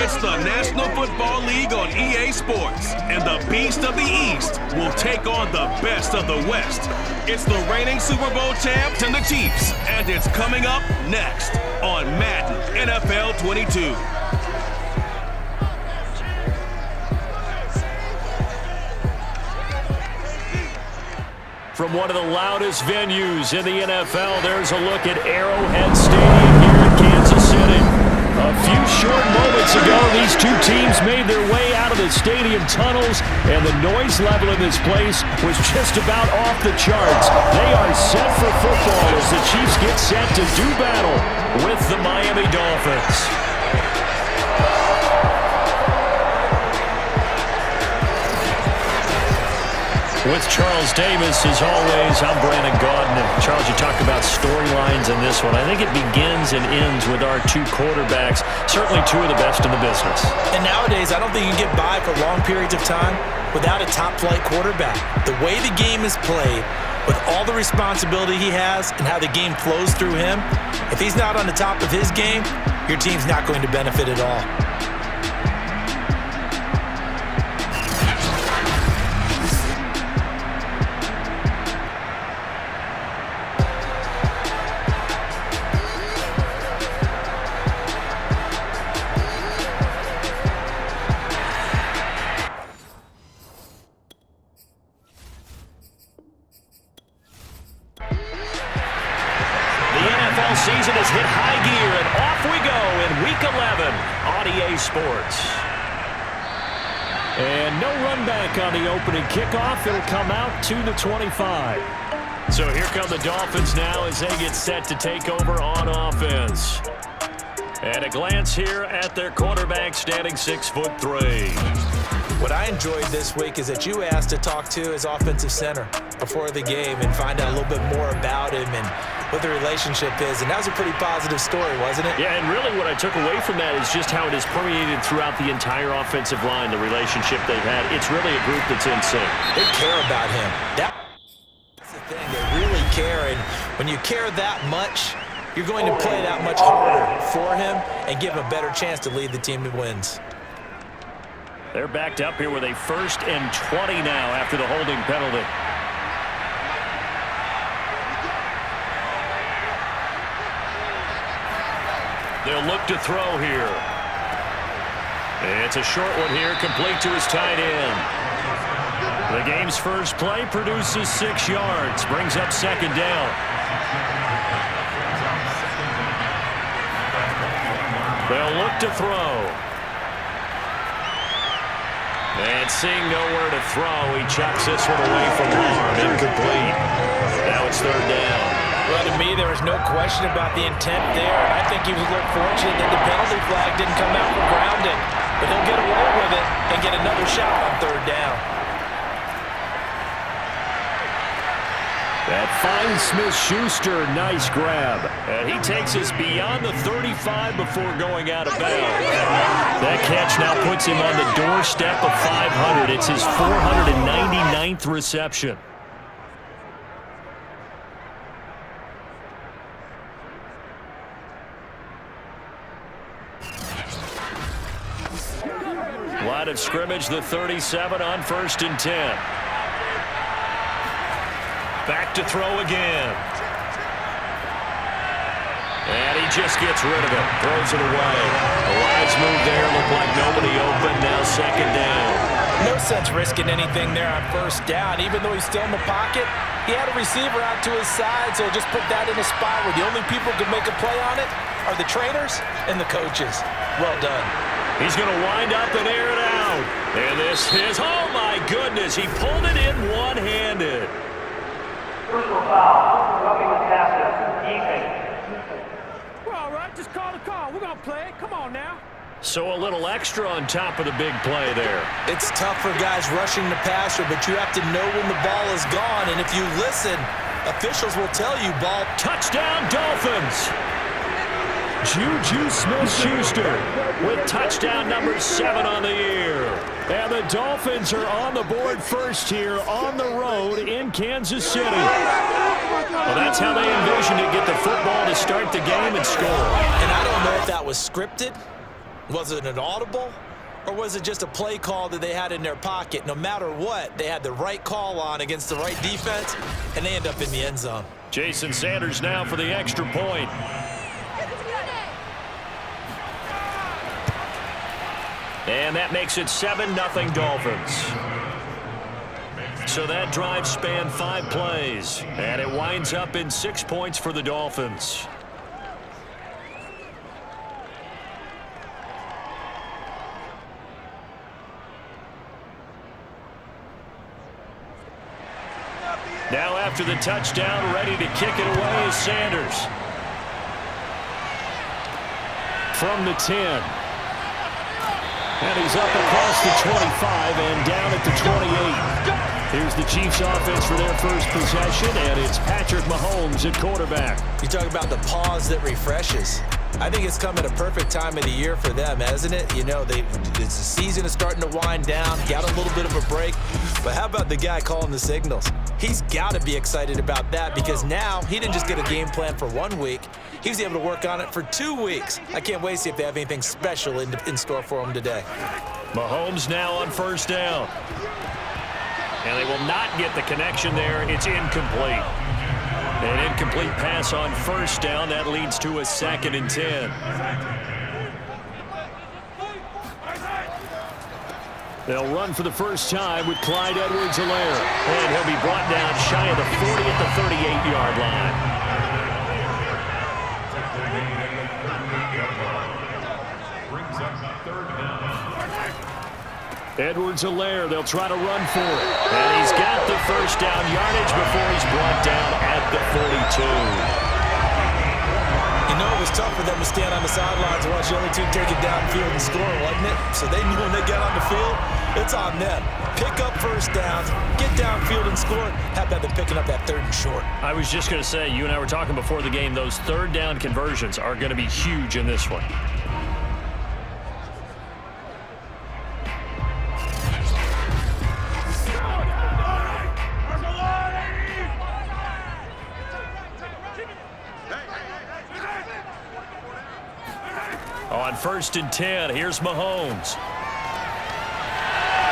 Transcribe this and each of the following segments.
It's the National Football League on EA Sports, and the Beast of the East will take on the best of the West. It's the reigning Super Bowl champs and the Chiefs, and it's coming up next on Madden NFL 22. From one of the loudest venues in the NFL, there's a look at Arrowhead Stadium here in Kansas City. A few short moments ago, these two teams made their way out of the stadium tunnels, and the noise level in this place was just about off the charts. They are set for football as the Chiefs get set to do battle with the Miami Dolphins. With Charles Davis, as always, I'm Brandon Gaudin. And Charles, you talk about storylines in this one. I think it begins and ends with our two quarterbacks, certainly two of the best in the business. And nowadays, I don't think you can get by for long periods of time without a top-flight quarterback. The way the game is played, with all the responsibility he has and how the game flows through him, if he's not on the top of his game, your team's not going to benefit at all. Season has hit high gear, and off we go in Week 11 on EA Sports. And no run back on the opening kickoff. It'll come out to the 25. So here come the Dolphins now as they get set to take over on offense. At a glance here at their quarterback, standing 6'3". What I enjoyed this week is that you asked to talk to his offensive center before the game and find out a little bit more about him and what the relationship is. And that was a pretty positive story, wasn't it? Yeah, and really what I took away from that is just how it has permeated throughout the entire offensive line, the relationship they've had. It's really a group that's in sync. They care about him. That's the thing. They really care. And when you care that much, you're going to play that much harder for him and give him a better chance to lead the team to wins. They're backed up here with a 1st and 20 now after the holding penalty. They'll look to throw here. It's a short one here, complete to his tight end. The game's first play produces 6 yards, brings up 2nd down. They'll look to throw. And seeing nowhere to throw, he chucks this one away from arm, incomplete. Now it's 3rd down. Well, to me, there was no question about the intent there, and I think he was a little fortunate that the penalty flag didn't come out for grounding. But he'll get away with it and get another shot on 3rd down. That finds Smith-Schuster, nice grab. And he takes us beyond the 35 before going out of bounds. That catch now puts him on the doorstep of 500. It's his 499th reception. Line of scrimmage, the 37 on 1st and 10. Back to throw again. And he just gets rid of it. Throws it away. A wise move there. Looked like nobody open. Now 2nd down. No sense risking anything there on 1st down. Even though he's still in the pocket, he had a receiver out to his side, so just put that in a spot where the only people who can make a play on it are the trainers and the coaches. Well done. He's going to wind up and air it out. And this is, oh my goodness, he pulled it in one-handed. Personal foul, roughing the passer, defense. We're all right, just call the call. We're going to play it. Come on now. So a little extra on top of the big play there. It's tough for guys rushing the passer, but you have to know when the ball is gone. And if you listen, officials will tell you ball. Touchdown, Dolphins. Juju Smith-Schuster with touchdown number 7 on the year. And the Dolphins are on the board first here on the road in Kansas City. Well, that's how they envisioned it, get the football to start the game and score. And I don't know if that was scripted Was it an audible, or was it just a play call that they had in their pocket? No matter what, they had the right call on against the right defense, and they end up in the end zone. Jason Sanders now for the extra point. And that makes it 7-0 Dolphins. So that drive spanned 5 plays, and it winds up in 6 points for the Dolphins. Now after the touchdown, ready to kick it away is Sanders. From the 10. And he's up across the 25 and down at the 28. Here's the Chiefs offense for their first possession, and it's Patrick Mahomes at quarterback. You talk about the pause that refreshes. I think it's come at a perfect time of the year for them, hasn't it? You know, the season is starting to wind down, got a little bit of a break. But how about the guy calling the signals? He's got to be excited about that because now he didn't just get a game plan for 1 week. He was able to work on it for 2 weeks. I can't wait to see if they have anything special in store for him today. Mahomes now on first down. And they will not get the connection there. It's incomplete. An incomplete pass on first down. That leads to a 2nd and 10. They'll run for the first time with Clyde Edwards-Helaire. And he'll be brought down shy of the 40 at the 38-yard line. Edwards-Helaire, they'll try to run for it. And he's got the first down yardage before he's brought down at the 42. You know, it was tough for them to stand on the sidelines and watch the other team take it downfield and score, wasn't it? So they knew when they got on the field, it's on them. Pick up first downs, get downfield and score. How about them picking up that 3rd and short? I was just going to say, you and I were talking before the game, those 3rd down conversions are going to be huge in this one. On 1st and 10, here's Mahomes.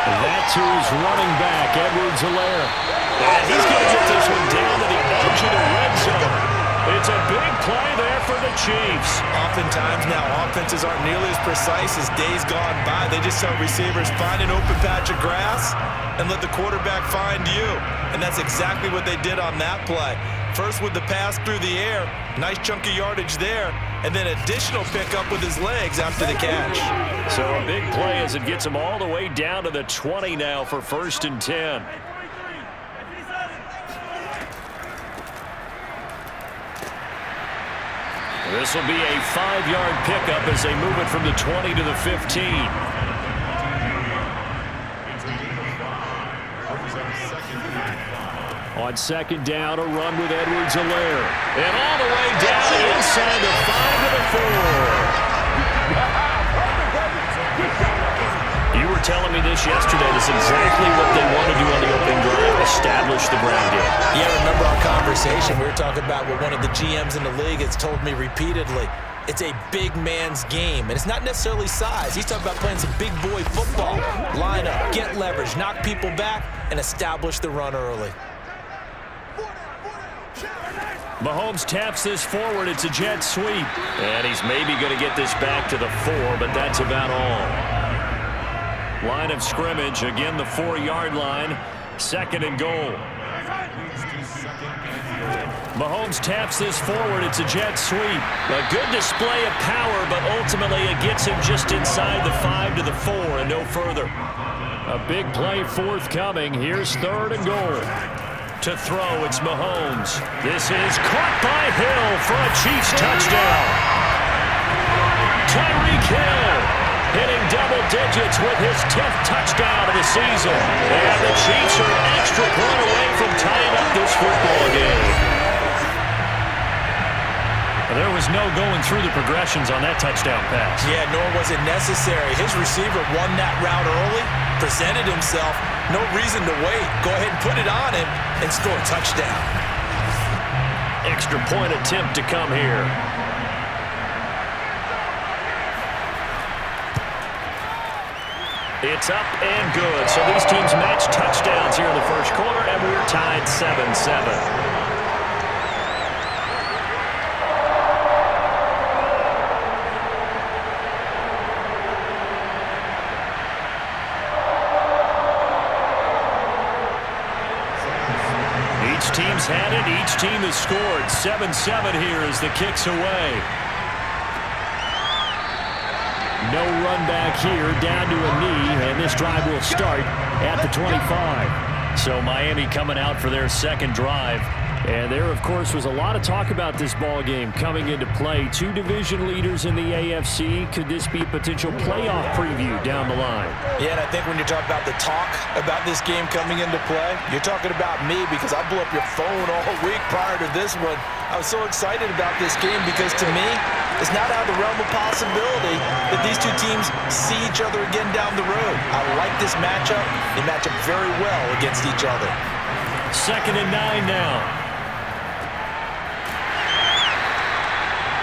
That's who's running back, Edwards-Helaire. And he's going to get this one down to the edge of the red zone. It's a big play there for the Chiefs. Oftentimes now, offenses aren't nearly as precise as days gone by. They just tell receivers, find an open patch of grass and let the quarterback find you. And that's exactly what they did on that play. First with the pass through the air, nice chunk of yardage there, and then additional pickup with his legs after the catch. So a big play as it gets him all the way down to the 20 now for 1st and 10. This will be a 5-yard pickup as they move it from the 20 to the 15. On 2nd down, a run with Edwards-Helaire. And all the way down inside the 5 to the 4. You were telling me this yesterday. That's exactly what they want to do on the opening drive, establish the ground game. Yeah, remember our conversation. We were talking about what one of the GMs in the league has told me repeatedly. It's a big man's game, and it's not necessarily size. He's talking about playing some big boy football. Line up, get leverage, knock people back, and establish the run early. Mahomes taps this forward. It's a jet sweep. And he's maybe going to get this back to the 4, but that's about all. Line of scrimmage, again the 4-yard line. 2nd and goal. Mahomes taps this forward. It's a jet sweep. A good display of power, but ultimately it gets him just inside the 5 to the 4 and no further. A big play forthcoming. Here's 3rd and goal. To throw, it's Mahomes. This is caught by Hill for a Chiefs touchdown. Tyreek Hill hitting double digits with his 10th touchdown of the season. And the Chiefs are an extra point away from tying up this football game. There was no going through the progressions on that touchdown pass. Yeah, nor was it necessary. His receiver won that route early, presented himself. No reason to wait. Go ahead and put it on him and score a touchdown. Extra point attempt to come here. It's up and good. So these teams match touchdowns here in the first quarter, and we're tied 7-7. Each team's had it. Each team has scored. 7-7 here as the kick's away. No run back here, down to a knee, and this drive will start at the 25. So Miami coming out for their second drive. And there, of course, was a lot of talk about this ball game coming into play. Two division leaders in the AFC. Could this be a potential playoff preview down the line? Yeah, and I think when you talk about the talk about this game coming into play, you're talking about me because I blew up your phone all week prior to this one. I was so excited about this game because, to me, it's not out of the realm of possibility that these two teams see each other again down the road. I like this matchup. They match up very well against each other. 2nd and 9 now.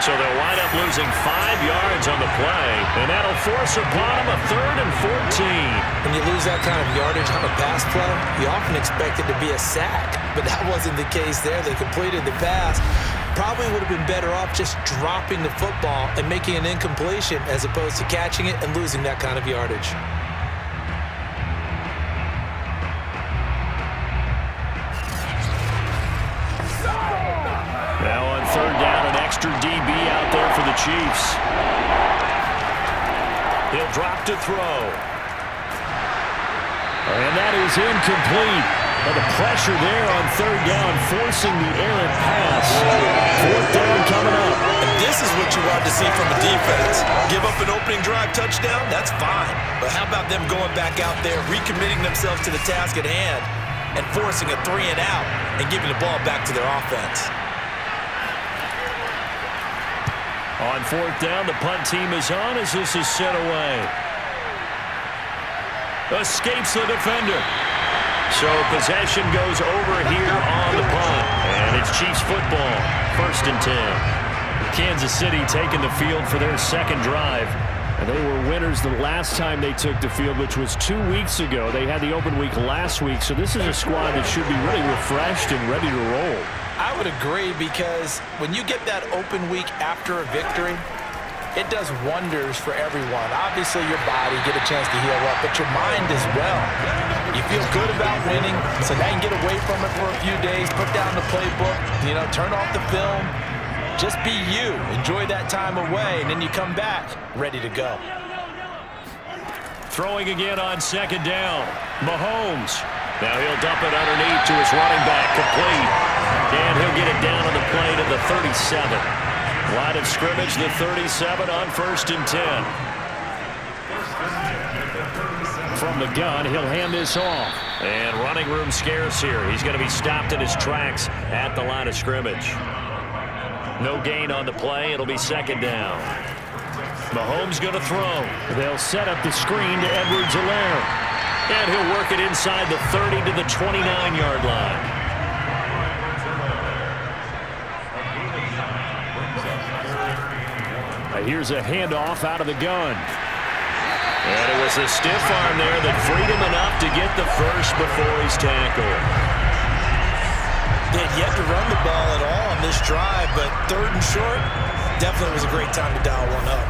So they'll wind up losing 5 yards on the play, and that'll force upon them a 3rd and 14. When you lose that kind of yardage on a pass play, you often expect it to be a sack, but that wasn't the case there. They completed the pass. Probably would have been better off just dropping the football and making an incompletion as opposed to catching it and losing that kind of yardage. Now on 3rd down, an extra DB out there for the Chiefs. He'll drop to throw. And that is incomplete. Well, the pressure there on 3rd down, forcing the errant pass. 4th down coming up. And this is what you want to see from a defense. Give up an opening drive touchdown, that's fine. But how about them going back out there, recommitting themselves to the task at hand, and forcing a 3 and out and giving the ball back to their offense? On 4th down, the punt team is on as this is sent away. Escapes the defender. So possession goes over here on the punt. And it's Chiefs football. 1st and 10. Kansas City taking the field for their second drive. And they were winners the last time they took the field, which was 2 weeks ago. They had the open week last week. So this is a squad that should be really refreshed and ready to roll. I would agree, because when you get that open week after a victory, it does wonders for everyone. Obviously, your body get a chance to heal up, but your mind as well. You feel good about winning, so now you can get away from it for a few days, put down the playbook, turn off the film. Just be you. Enjoy that time away, and then you come back ready to go. Throwing again on 2nd down. Mahomes. Now he'll dump it underneath to his running back, complete. And he'll get it down on the play to the 37. Line of scrimmage, the 37 on 1st and 10. From the gun, he'll hand this off. And running room scarce here. He's going to be stopped in his tracks at the line of scrimmage. No gain on the play. It'll be 2nd down. Mahomes going to throw. They'll set up the screen to Edwards-Helaire. And he'll work it inside the 30 to the 29-yard line. Here's a handoff out of the gun. And it was a stiff arm there that freed him enough to get the first before he's tackled. They had yet to run the ball at all on this drive, but 3rd and short, definitely was a great time to dial one up.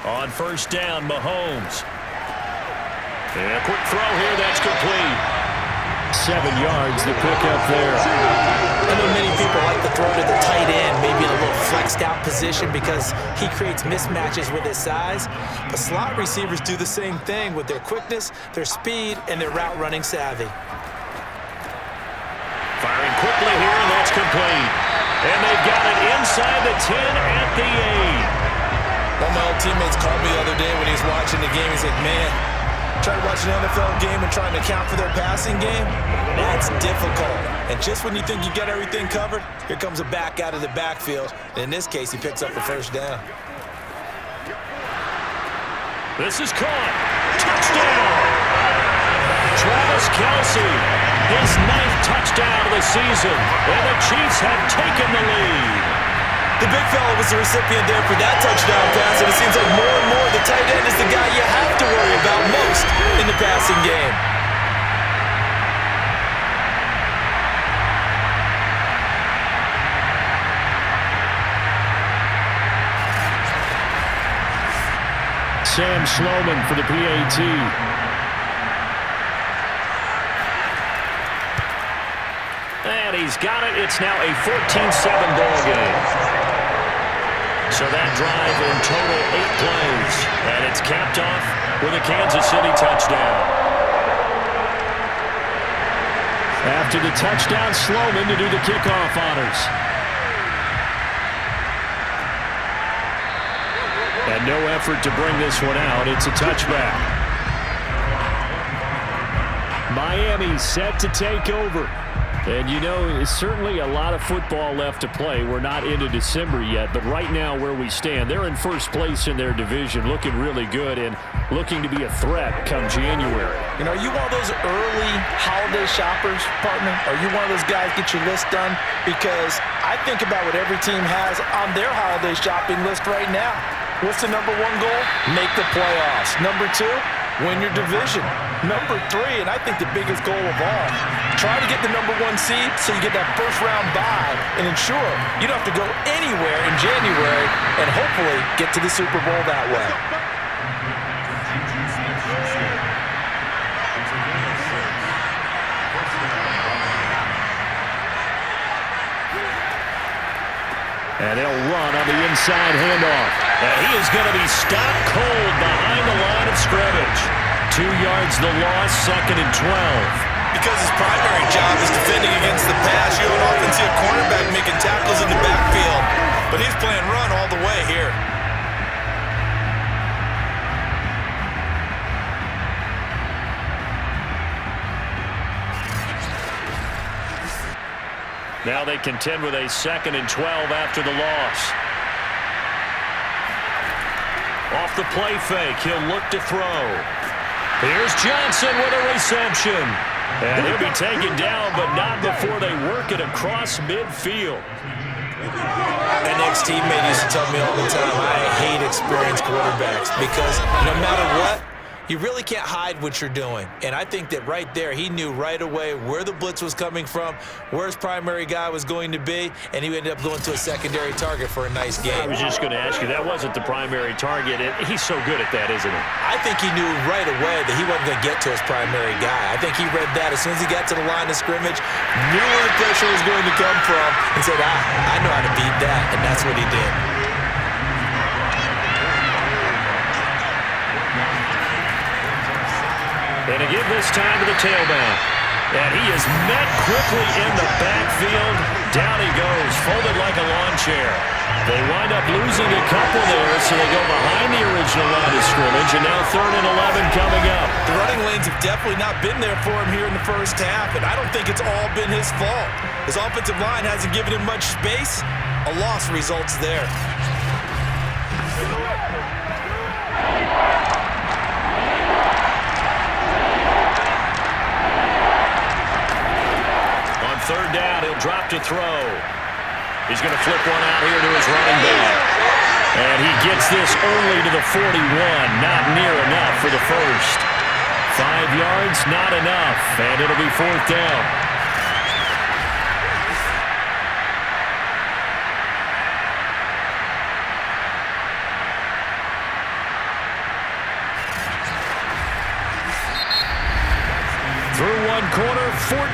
On 1st down, Mahomes. And a quick throw here, that's complete. 7 yards to pick up there. I know many people like to throw to the tight end, maybe in a little flexed out position because he creates mismatches with his size. But slot receivers do the same thing with their quickness, their speed, and their route running savvy. Firing quickly here, and that's complete. And they've got it inside the 10 at the 8. One of my old teammates called me the other day when he was watching the game. He's like, man, Trying to watch an NFL game and trying to account for their passing game, that's difficult. And just when you think you get everything covered, here comes a back out of the backfield. And in this case, he picks up the first down. This is caught. Touchdown! Travis Kelce, his 9th touchdown of the season, and the Chiefs have taken the lead. The big fella was the recipient there for that touchdown pass, and it seems like more and more the tight end is the guy you have to worry about most in the passing game. Sam Sloman for the PAT. And he's got it. It's now a 14-7 ball game. So that drive in total 8 plays. And it's capped off with a Kansas City touchdown. After the touchdown, Sloman to do the kickoff honors. And no effort to bring this one out. It's a touchback. Miami set to take over. And, you know, it's certainly a lot of football left to play. We're not into December yet, but right now where we stand, they're in first place in their division, looking really good and looking to be a threat come January. You know, are you one of those early holiday shoppers, partner? Are you one of those guys get your list done? Because I think about what every team has on their holiday shopping list right now. What's the number 1 goal? Make the playoffs. Number 2, win your division. Number 3, and I think the biggest goal of all, try to get the number 1 seed so you get that first-round bye and ensure you don't have to go anywhere in January and hopefully get to the Super Bowl that way. And they'll run on the inside handoff. And he is going to be stopped cold behind the line of scrimmage. 2 yards the loss, 2nd and 12. Because his primary job is defending against the pass, you don't often see a cornerback making tackles in the backfield. But he's playing run all the way here. Now they contend with a 2nd and 12 after the loss. Off the play fake, he'll look to throw. Here's Johnson with a reception. And he'll be taken down, but not before they work it across midfield. An ex-teammate used to tell me all the time, I hate experienced quarterbacks because no matter what, you really can't hide what you're doing. And I think that right there, he knew right away where the blitz was coming from, where his primary guy was going to be, and he ended up going to a secondary target for a nice game. I was just going to ask you, that wasn't the primary target. He's so good at that, isn't he? I think he knew right away that he wasn't going to get to his primary guy. I think he read that as soon as he got to the line of scrimmage, knew where the pressure was going to come from, and said, I know how to beat that, and that's what he did. And again this time to the tailback. And he is met quickly in the backfield. Down he goes, folded like a lawn chair. They wind up losing a couple there, so they go behind the original line of scrimmage, and now 3rd and 11 coming up. The running lanes have definitely not been there for him here in the first half, and I don't think it's all been his fault. His offensive line hasn't given him much space. A loss results there. On 3rd down, he'll drop to throw. He's going to flip one out here to his running back. And he gets this only to the 41. Not near enough for the first. 5 yards, not enough. And it'll be 4th down. Through one quarter,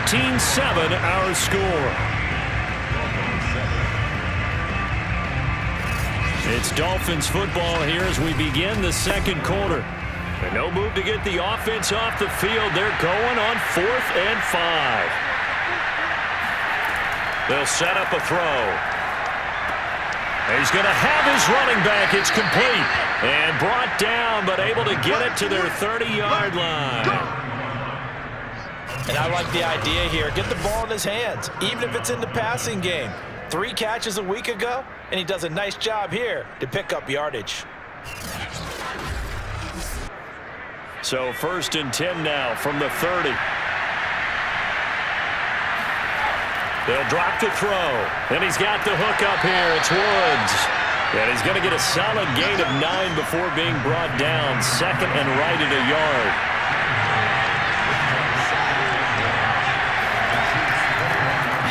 14-7 our score. It's Dolphins football here as we begin the 2nd quarter. And no move to get the offense off the field. They're going on 4th and 5. They'll set up a throw. And he's going to have his running back. It's complete. And brought down, but able to get it to their 30-yard line. And I like the idea here. Get the ball in his hands, even if it's in the passing game. 3 catches a week ago, and he does a nice job here to pick up yardage. So 1st and 10 now from the 30. They'll drop to throw. And he's got the hook up here. It's Woods. And he's going to get a solid gain of 9 before being brought down. 2nd and right at a yard.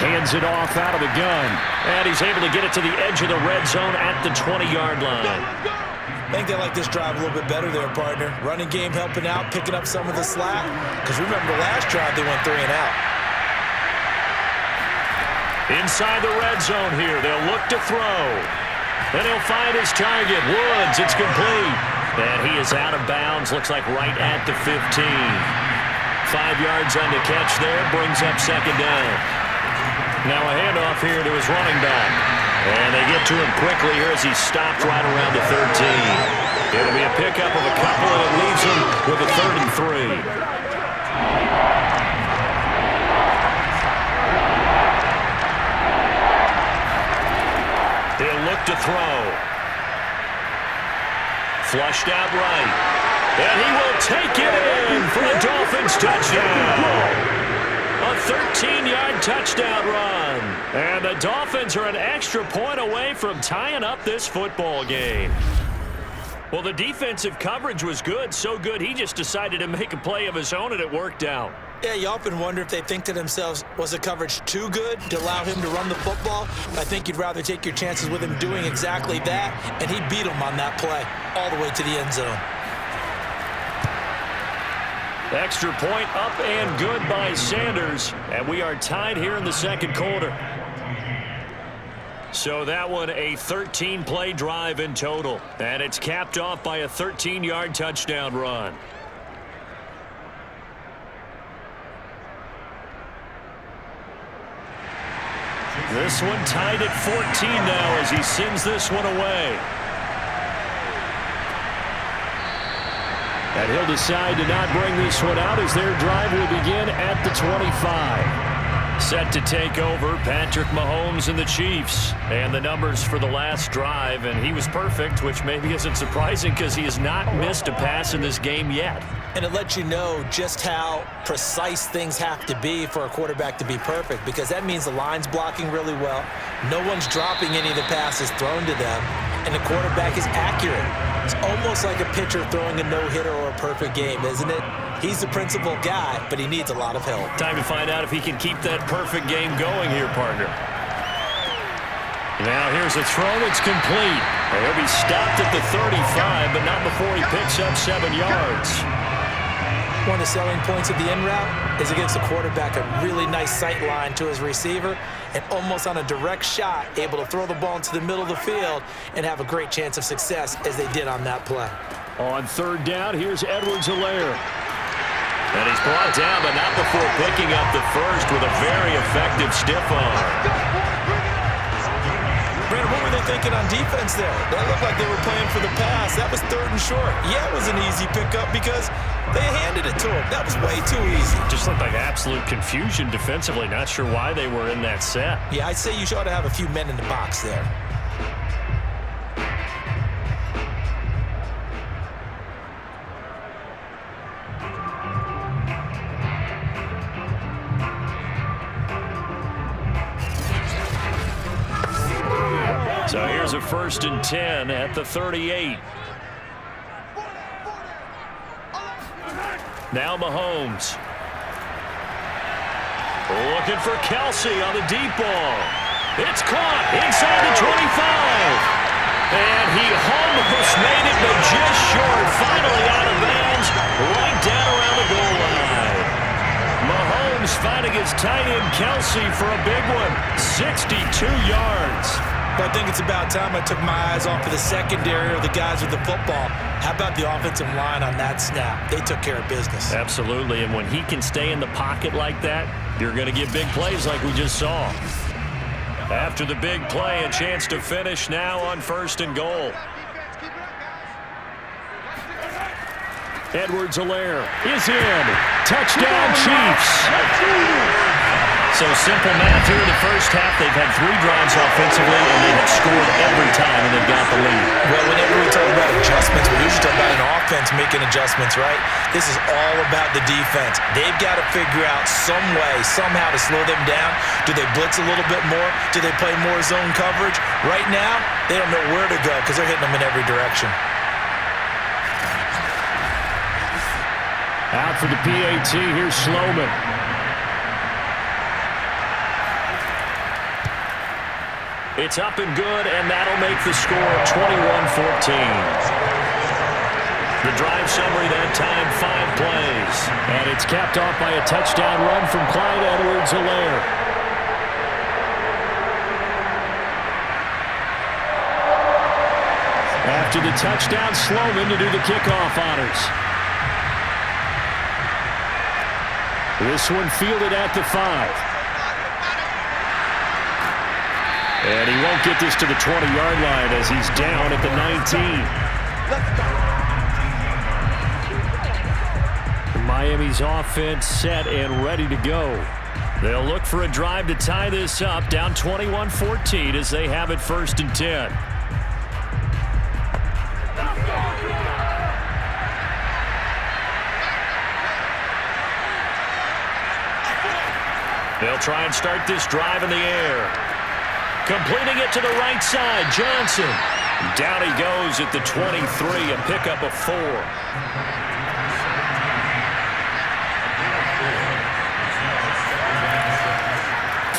Hands it off out of the gun. And he's able to get it to the edge of the red zone at the 20-yard line. I think they like this drive a little bit better there, partner. Running game helping out, picking up some of the slack. Because remember the last drive, they went 3 and out. Inside the red zone here, they'll look to throw. And he'll find his target. Woods, it's complete. And he is out of bounds, looks like right at the 15. 5 yards on the catch there, brings up 2nd down. Now a handoff here to his running back. And they get to him quickly here as he's stopped right around the 13. It'll be a pickup of a couple, and it leaves him with a 3rd and 3. He'll look to throw. Flushed out right. And he will take it in for the Dolphins touchdown. A 13-yard touchdown run. And the Dolphins are an extra point away from tying up this football game. Well, the defensive coverage was good, so good he just decided to make a play of his own, and it worked out. Yeah, you often wonder if they think to themselves, was the coverage too good to allow him to run the football? I think you'd rather take your chances with him doing exactly that, and he beat him on that play all the way to the end zone. Extra point up and good by Sanders, and we are tied here in the 2nd quarter. So that one a 13-play drive in total, and it's capped off by a 13-yard touchdown run. This one tied at 14 now as he sends this one away. And he'll decide to not bring this one out as their drive will begin at the 25. Set to take over, Patrick Mahomes and the Chiefs. And the numbers for the last drive, and he was perfect, which maybe isn't surprising because he has not missed a pass in this game yet. And it lets you know just how precise things have to be for a quarterback to be perfect, because that means the line's blocking really well. No one's dropping any of the passes thrown to them, and the quarterback is accurate. It's almost like a pitcher throwing a no-hitter or a perfect game, isn't it? He's the principal guy, but he needs a lot of help. Time to find out if he can keep that perfect game going here, partner. Now here's a throw. It's complete. He'll be stopped at the 35, but not before he picks up 7 yards. One of the selling points of the in route is against the quarterback, a really nice sight line to his receiver, and almost on a direct shot, able to throw the ball into the middle of the field and have a great chance of success as they did on that play. On 3rd down, here's Edwards-Helaire. And he's brought down, but not before picking up the first with a very effective stiff arm. Brandon, what were they thinking on defense there? That looked like they were playing for the pass. That was 3rd and short. Yeah, it was an easy pickup because they handed it to him. That was way too easy. Just looked like absolute confusion defensively. Not sure why they were in that set. Yeah, I'd say you ought to have a few men in the box there. So here's a 1st and 10 at the 38. Now Mahomes. Looking for Kelsey on the deep ball. It's caught inside the 25. And he almost made it, but just short. Finally out of bounds, right down around the goal line. Mahomes finding his tight end Kelsey for a big one. 62 yards. But I think it's about time I took my eyes off of the secondary or the guys with the football. How about the offensive line on that snap? They took care of business. Absolutely, and when he can stay in the pocket like that, you're going to get big plays like we just saw. After the big play, a chance to finish now on 1st and goal. Edwards-Helaire is in. Touchdown, Chiefs. So simple math here in the first half. They've had 3 drives offensively, and they have scored every time, and they've got the lead. Well, whenever we talk about adjustments, we usually talk about an offense making adjustments, right? This is all about the defense. They've got to figure out some way, somehow to slow them down. Do they blitz a little bit more? Do they play more zone coverage? Right now, they don't know where to go because they're hitting them in every direction. Out for the PAT, here's Sloman. It's up and good, and that'll make the score 21-14. The drive summary that time, 5 plays. And it's capped off by a touchdown run from Clyde Edwards-Helaire. After the touchdown, Sloman to do the kickoff honors. This one fielded at the 5. And he won't get this to the 20-yard line as he's down at the 19. Miami's offense set and ready to go. They'll look for a drive to tie this up, down 21-14 as they have it 1st and 10. They'll try and start this drive in the air. Completing it to the right side, Johnson. Down he goes at the 23, a pickup of 4.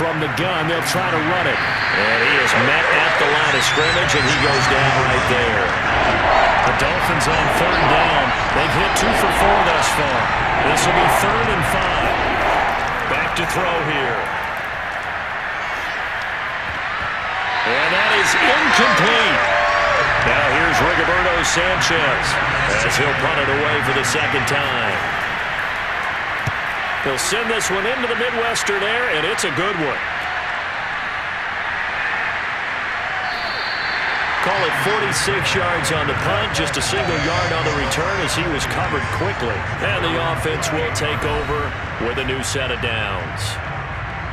From the gun, they'll try to run it. And he is met at the line of scrimmage, and he goes down right there. The Dolphins on 3rd down. They've hit 2 for 4 thus far. This will be 3rd and 5. Back to throw here. And that is incomplete. Now here's Rigoberto Sanchez as he'll punt it away for the 2nd time. He'll send this one into the Midwestern air, and it's a good one. Call it 46 yards on the punt, just a single yard on the return as he was covered quickly. And the offense will take over with a new set of downs.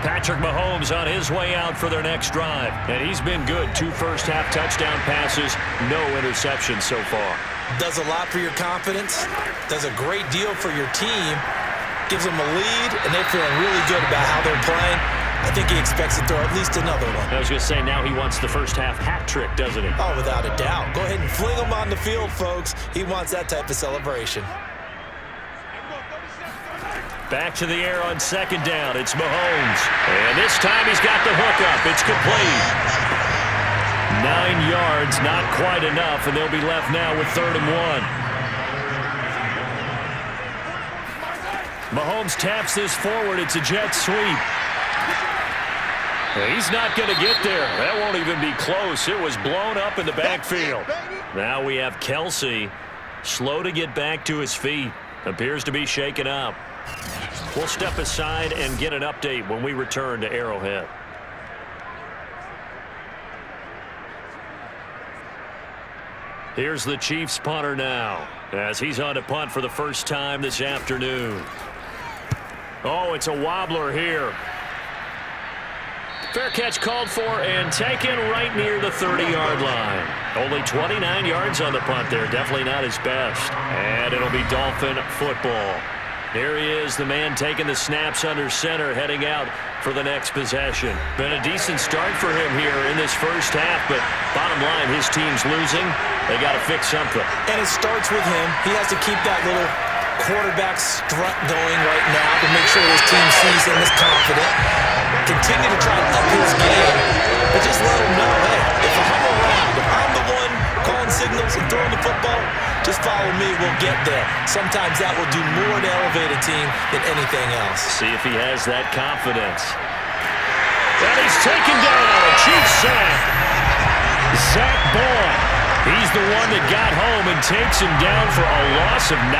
Patrick Mahomes on his way out for their next drive. And he's been good. 2 first-half touchdown passes, no interceptions so far. Does a lot for your confidence. Does a great deal for your team. Gives them a lead, and they're feeling really good about how they're playing. I think he expects to throw at least another one. I was going to say, now he wants the first-half hat trick, doesn't he? Oh, without a doubt. Go ahead and fling him on the field, folks. He wants that type of celebration. Back to the air on 2nd down. It's Mahomes. And this time he's got the hook up. It's complete. 9 yards, not quite enough, and they'll be left now with 3rd and 1. Mahomes taps this forward. It's a jet sweep. He's not going to get there. That won't even be close. It was blown up in the backfield. Now we have Kelsey, slow to get back to his feet. Appears to be shaken up. We'll step aside and get an update when we return to Arrowhead. Here's the Chiefs punter now as he's on to punt for the first time this afternoon. Oh, it's a wobbler here. Fair catch called for and taken right near the 30-yard line. Only 29 yards on the punt there. Definitely not his best. And it'll be Dolphin football. There he is, the man taking the snaps under center, heading out for the next possession. Been a decent start for him here in this first half, but bottom line, his team's losing. They got to fix something. And it starts with him. He has to keep that little quarterback strut going right now to make sure his team sees him as confident. Continue to try to up his game, but just let him know, hey, if I'm around, if I'm the one calling signals and throwing the football, just follow me, we'll get there. Sometimes that will do more to elevate a team than anything else. See if he has that confidence. And he's taken down, a chief sack. Zach Boyd, he's the one that got home and takes him down for a loss of 9.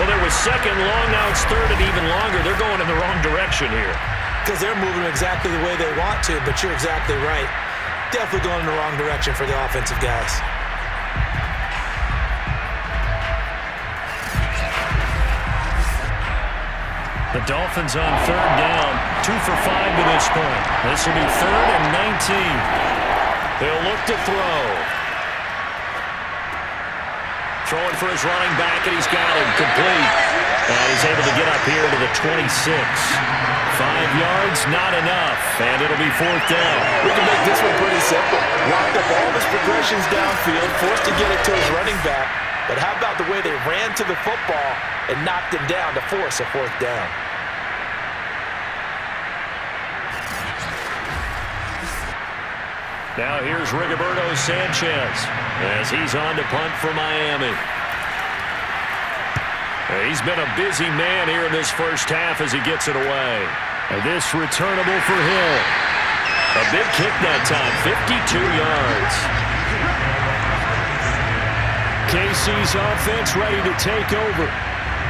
Well, there was 2nd long, now it's 3rd and even longer. They're going in the wrong direction here. Because they're moving exactly the way they want to, but you're exactly right. Definitely going in the wrong direction for the offensive guys. The Dolphins on third down, 2 for 5 to this point. This will be 3rd and 19. They'll look to throw. Throwing for his running back, and he's got him complete. And he's able to get up here to the 26. 5 yards, not enough, and it'll be 4th down. We can make this one pretty simple. Locked up all his progressions downfield, forced to get it to his running back. But how about the way they ran to the football and knocked him down to force a 4th down? Now here's Rigoberto Sanchez as he's on to punt for Miami. He's been a busy man here in this first half as he gets it away. And this returnable for Hill. A big kick that time, 52 yards. KC's offense ready to take over.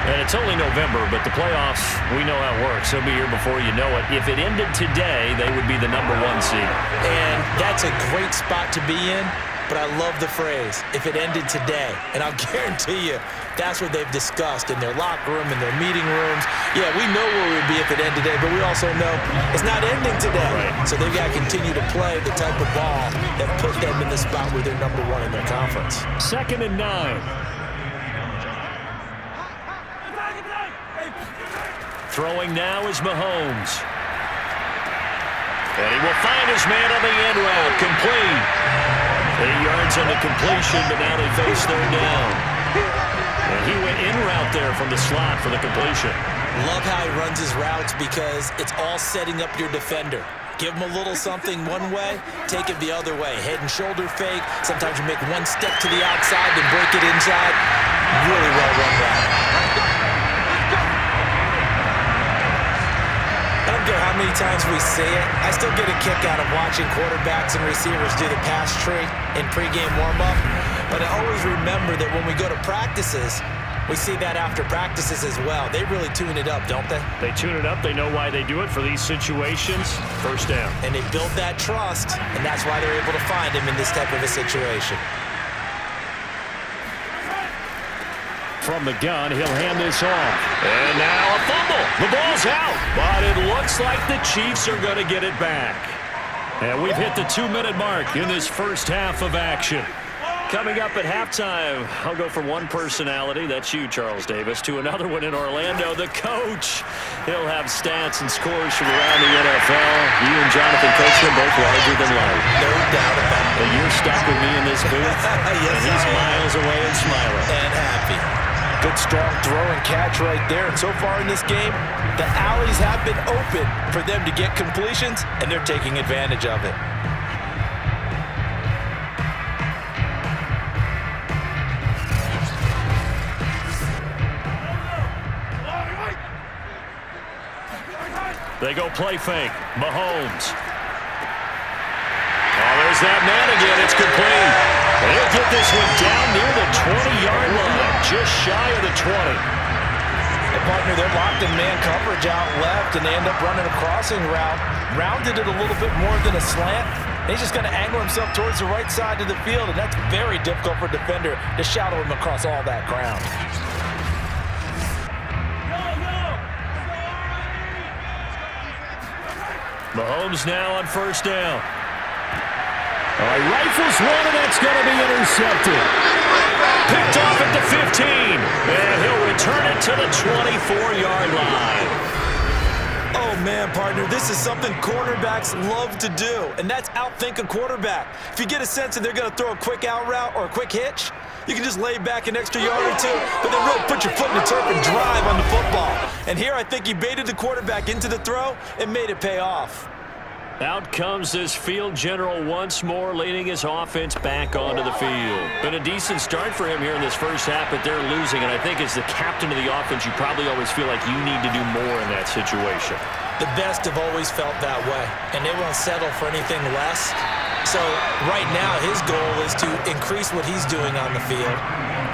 And it's only November, but the playoffs, we know how it works. They'll be here before you know it. If it ended today, they would be the #1 seed. And that's a great spot to be in, but I love the phrase, if it ended today. And I'll guarantee you, that's what they've discussed in their locker room, in their meeting rooms. Yeah, we know where we'd be if it ended today, but we also know it's not ending today. Right. So they've got to continue to play the type of ball that put them in the spot where they're #1 in their conference. 2nd and 9. Throwing now is Mahomes. And he will find his man on the end route. Complete. 8 yards on the completion, but now they face 3rd down. And he went in route there from the slot for the completion. Love how he runs his routes because it's all setting up your defender. Give him a little something one way, take it the other way. Head and shoulder fake. Sometimes you make one step to the outside and break it inside. Really well run route. I don't care how many times we say it, I still get a kick out of watching quarterbacks and receivers do the pass tree in pregame warm-up. But I always remember that when we go to practices, we see that after practices as well. They really tune it up, don't they? They tune it up. They know why they do it for these situations. 1st down. And they build that trust, and that's why they're able to find him in this type of a situation. From the gun, he'll hand this off. And now a fumble. The ball's out. But it looks like the Chiefs are going to get it back. And we've hit the 2-minute mark in this first half of action. Coming up at halftime, I'll go from one personality, that's you, Charles Davis, to another one in Orlando, the coach. He'll have stats and scores from around the NFL. You and Jonathan Coachman both larger than life. No doubt about it. And you're stuck with me in this booth, Yes, and he's miles away and smiling. And happy. Good strong throw and catch right there. And so far in this game, the alleys have been open for them to get completions, and they're taking advantage of it. They go play fake. Mahomes. Oh, there's that man again. It's complete. And he'll get this one down near the 20-yard line, just shy of the 20. And partner, they're locked in man coverage out left, and they end up running a crossing route. Rounded it a little bit more than a slant. And he's just going to angle himself towards the right side of the field, and that's very difficult for a defender to shadow him across all that ground. Mahomes now on 1st down. Rifles one, and that's going to be intercepted. Picked off at the 15. And he'll return it to the 24-yard line. Oh, man, partner, this is something cornerbacks love to do, and that's outthink a quarterback. If you get a sense that they're going to throw a quick out route or a quick hitch, you can just lay back an extra yard or two, but then really put your foot in the turf and drive on the football. And here I think he baited the quarterback into the throw and made it pay off. Out comes this field general once more, leading his offense back onto the field. Been a decent start for him here in this first half, but they're losing. And I think as the captain of the offense, you probably always feel like you need to do more in that situation. The best have always felt that way, and they won't settle for anything less. So right now, his goal is to increase what he's doing on the field,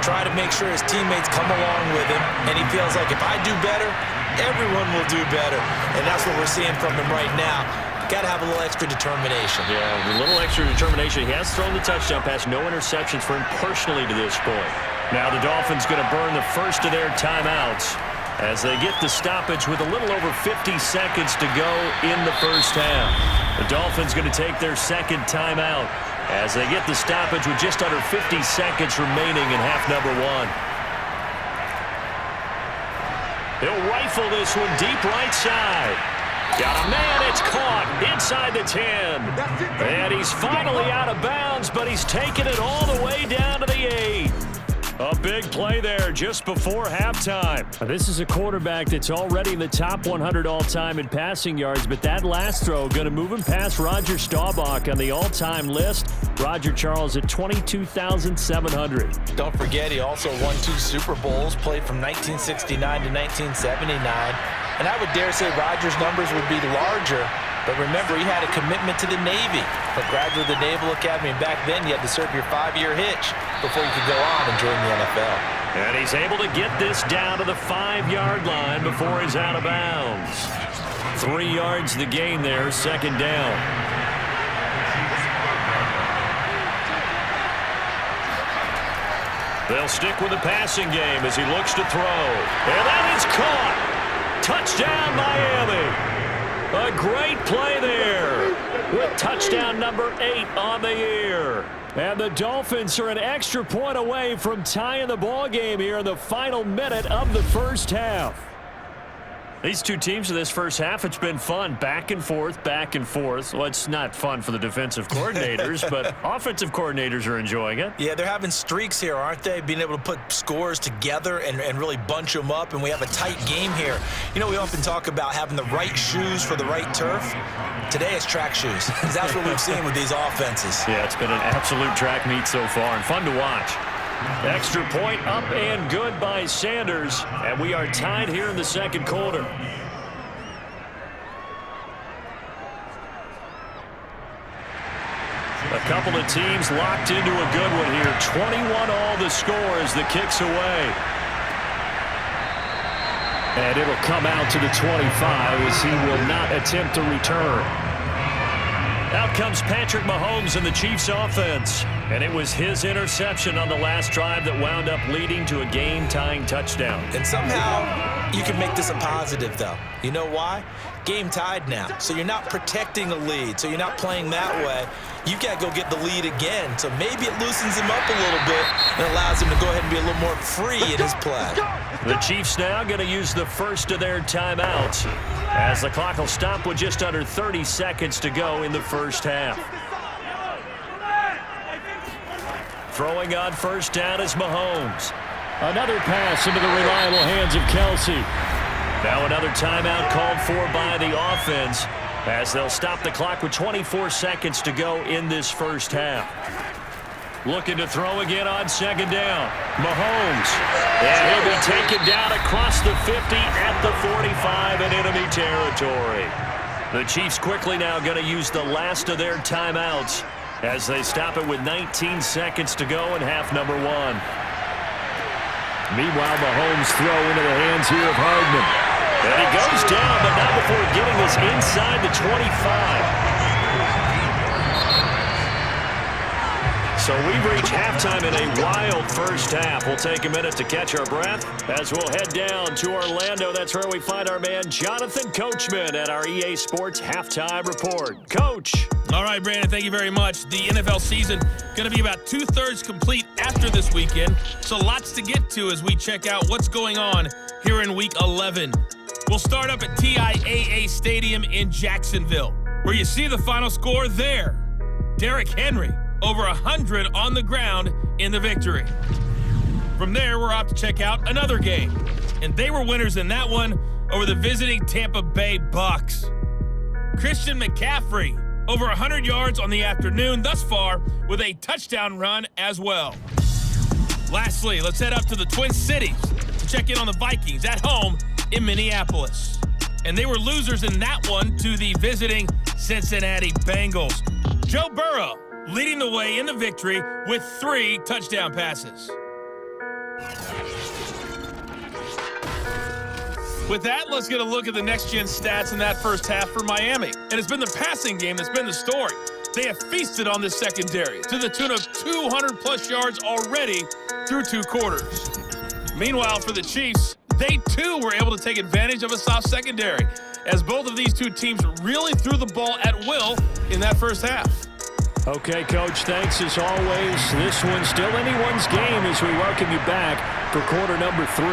try to make sure his teammates come along with him, and he feels like if I do better, everyone will do better. And that's what we're seeing from him right now. Got to have a little extra determination. Yeah, a little extra determination. He has thrown the touchdown pass, no interceptions for him personally to this point. Now the Dolphins going to burn the first of their timeouts. as they get the stoppage with a little over 50 seconds to go in the first half. The Dolphins going to take their second timeout as they get the stoppage with just under 50 seconds remaining in half number one. He'll rifle this one deep right side. Got a man, it's caught inside the 10. And he's finally out of bounds, but he's taken it all the way down to the 8. A big play there just before halftime. This is a quarterback that's already in the top 100 all-time in passing yards, but that last throw going to move him past Roger Staubach on the all-time list. Roger Charles at 22,700. Don't forget, he also won 2 Super Bowls, played from 1969 to 1979. And I would dare say Roger's numbers would be larger. But remember, he had a commitment to the Navy, a graduate of the Naval Academy, and back then you had to serve your 5-year hitch before you could go on and join the NFL. And he's able to get this down to the 5-yard line before he's out of bounds. 3 yards the gain there, second down. They'll stick with the passing game as he looks to throw. And that is caught. Touchdown, Miami. A great play there with touchdown number 8 on the year. And the Dolphins are an extra point away from tying the ball game here in the final minute of the first half. These two teams in this first half, it's been fun. Back and forth, back and forth. Well, it's not fun for the defensive coordinators, but offensive coordinators are enjoying it. Yeah, they're having streaks here, aren't they? Being able to put scores together and really bunch them up, and we have a tight game here. You know, we often talk about having the right shoes for the right turf. Today it's track shoes, because that's what we've seen with these offenses. Yeah, it's been an absolute track meet so far, and fun to watch. Extra point up and good by Sanders, and we are tied here in the second quarter. A couple of teams locked into a good one here. 21 all the score as the kick's away. And it'll come out to the 25 as he will not attempt to return. Out comes Patrick Mahomes in the Chiefs offense. And it was his interception on the last drive that wound up leading to a game-tying touchdown. And somehow you can make this a positive, though. You know why? Game tied now. So you're not protecting a lead. So you're not playing that way. You've got to go get the lead again. So maybe it loosens him up a little bit and allows him to go ahead and be a little more free in his play. The Chiefs now going to use the first of their timeouts as the clock will stop with just under 30 seconds to go in the first half. Throwing on first down is Mahomes. Another pass into the reliable hands of Kelsey. Now another timeout called for by the offense as they'll stop the clock with 24 seconds to go in this first half. Looking to throw again on second down. Mahomes. And he'll be taken down across the 50 at the 45 in enemy territory. The Chiefs quickly now going to use the last of their timeouts as they stop it with 19 seconds to go in half number one. Meanwhile, Mahomes throw into the hands here of Hardman. And he goes down, but not before getting this inside the 25. So we've reached halftime in a wild first half. We'll take a minute to catch our breath as we'll head down to Orlando. That's where we find our man Jonathan Coachman at our EA Sports Halftime Report. Coach. All right, Brandon, thank you very much. The NFL season going to be about 2/3 complete after this weekend, so lots to get to as we check out what's going on here in Week 11. We'll start up at TIAA Stadium in Jacksonville, where you see the final score there. Derrick Henry, over 100 on the ground in the victory. From there, we're off to check out another game, and they were winners in that one over the visiting Tampa Bay Bucks. Christian McCaffrey, over 100 yards on the afternoon thus far with a touchdown run as well. Lastly, let's head up to the Twin Cities to check in on the Vikings at home in Minneapolis. And they were losers in that one to the visiting Cincinnati Bengals. Joe Burrow leading the way in the victory with 3 touchdown passes. With that, let's get a look at the next-gen stats in that first half for Miami. And it's been the passing game that's been the story. They have feasted on this secondary to the tune of 200-plus yards already through 2 quarters. Meanwhile, for the Chiefs, they too were able to take advantage of a soft secondary, as both of these two teams really threw the ball at will in that first half. Okay, Coach, thanks as always. This one's still anyone's game as we welcome you back for quarter number 3.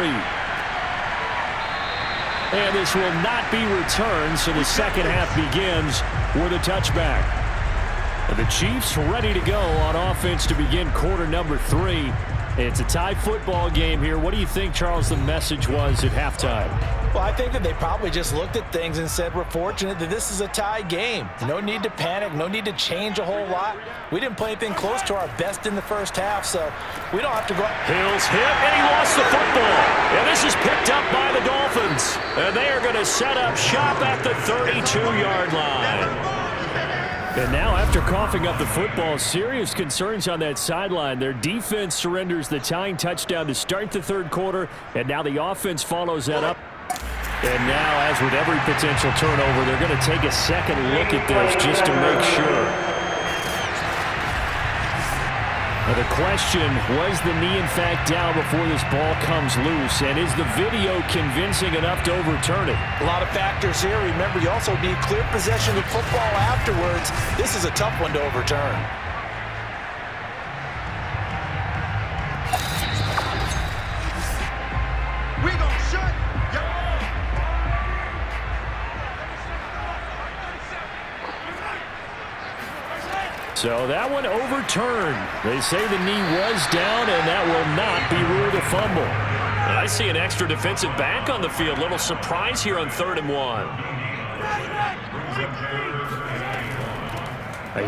And this will not be returned, so the second half begins with a touchback. And the Chiefs ready to go on offense to begin quarter number 3. It's a tie football game here. What do you think, Charles, the message was at halftime? Well, I think that they probably just looked at things and said, we're fortunate that this is a tie game. No need to panic, no need to change a whole lot. We didn't play anything close to our best in the first half, so we don't have to go. Hill's hit, and he lost the football. And this is picked up by the Dolphins. And they are going to set up shop at the 32-yard line. And now, after coughing up the football, serious concerns on that sideline. Their defense surrenders the tying touchdown to start the third quarter, and now the offense follows that up. And now, as with every potential turnover, they're going to take a second look at this just to make sure. Now the question, was the knee in fact down before this ball comes loose? And is the video convincing enough to overturn it? A lot of factors here. Remember, you also need clear possession of football afterwards. This is a tough one to overturn. We gon' shut. So that one overturned. They say the knee was down, and that will not be ruled a fumble. And I see an extra defensive back on the field. Little surprise here on 3rd and 1.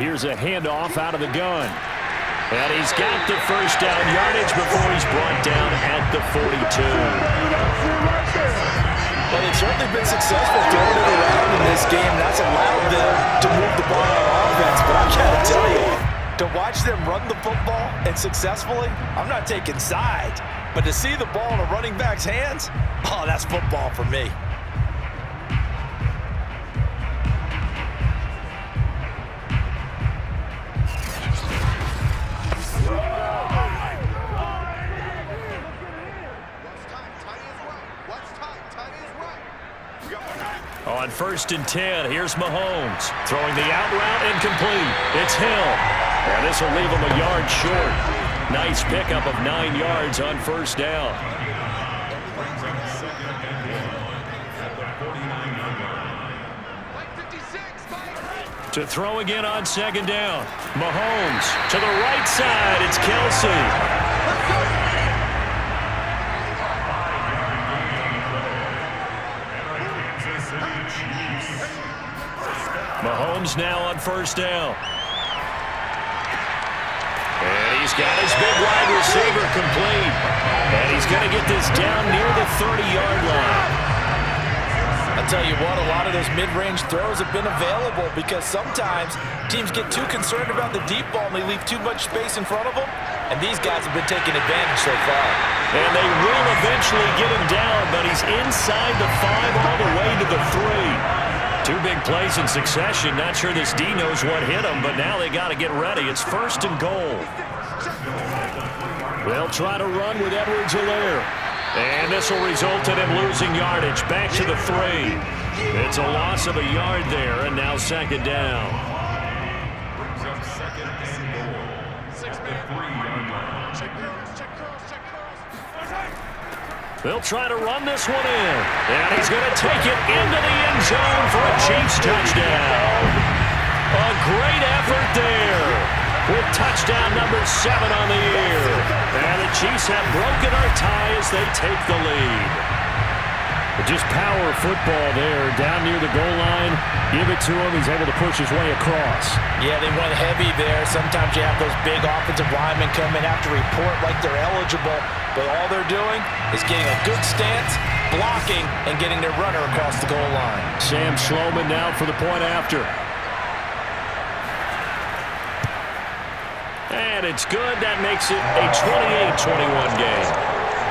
Here's a handoff out of the gun. And he's got the first down yardage before he's brought down at the 42. Well, they've certainly been successful throwing it around in this game. That's allowed them to move the ball on offense. But I gotta tell you, to watch them run the football and successfully, I'm not taking sides. But to see the ball in a running back's hands, oh, that's football for me. On 1st and 10, here's Mahomes. Throwing the out route incomplete. It's Hill. And this will leave him a yard short. Nice pickup of 9 yards on 1st down. To throw again on 2nd down. Mahomes to the right side. It's Kelsey. Mahomes now on 1st down. And he's got his big wide receiver complete. And he's going to get this down near the 30-yard line. I'll tell you what, a lot of those mid-range throws have been available because sometimes teams get too concerned about the deep ball and they leave too much space in front of them. And these guys have been taking advantage so far. And they will eventually get him down, but he's inside the 5 all the way to the 3. 2 big plays in succession. Not sure this D knows what hit him, but now they got to get ready. It's 1st and goal. They'll try to run with Edwards-Helaire. And this will result in him losing yardage. Back to the 3. It's a loss of a yard there, and now 2nd down. They'll try to run this one in. And he's going to take it into the end zone for a Chiefs touchdown. A great effort there with touchdown number 7 on the year. And the Chiefs have broken our tie as they take the lead. Just power football there down near the goal line. Give it to him. He's able to push his way across. Yeah, they went heavy there. Sometimes you have those big offensive linemen come in, have to report like they're eligible. But all they're doing is getting a good stance, blocking, and getting their runner across the goal line. Sam Sloman now for the point after. And it's good. That makes it a 28-21 game.